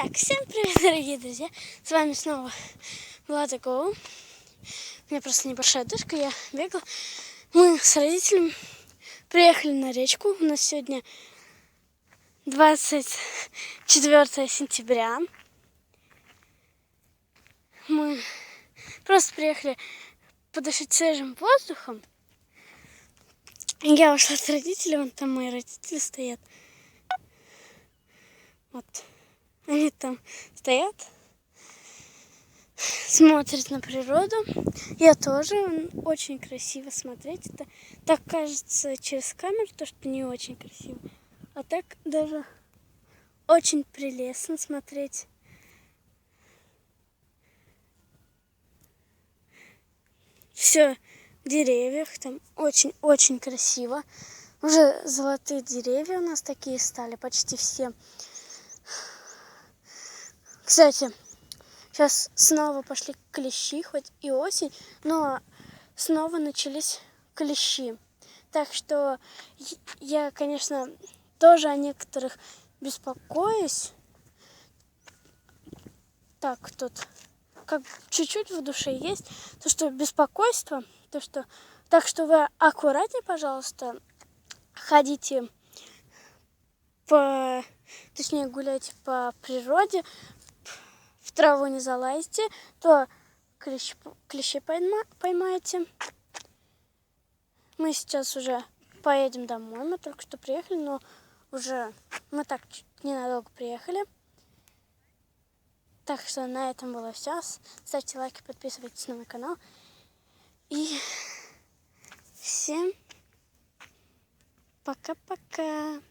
Итак, всем привет, дорогие друзья! С вами снова Влада Гоу. У меня просто небольшая дышка, я бегала. Мы с родителями приехали на речку. У нас сегодня 24 сентября. Мы просто приехали подышать свежим воздухом. Я ушла с родителей, вон там мои родители стоят. Вот. Они там стоят, смотрят на природу. Я тоже. Очень красиво смотреть. Это так кажется через камеру, то что не очень красиво. А так даже очень прелестно смотреть. Все в деревьях, там очень-очень красиво. Уже золотые деревья у нас такие стали, почти все. Кстати, сейчас снова пошли клещи, хоть и осень, но снова начались клещи. Так что я, конечно, тоже о некоторых беспокоюсь. Так, тут как чуть-чуть в душе есть то, что беспокойство, то, что... Так что вы аккуратнее, пожалуйста, ходите точнее, гуляйте по природе, в траву не залазите, то клещи поймаете. Мы сейчас уже поедем домой, мы только что приехали, но уже мы так ненадолго приехали. Так что на этом было все. Ставьте лайки, подписывайтесь на мой канал. И всем пока-пока.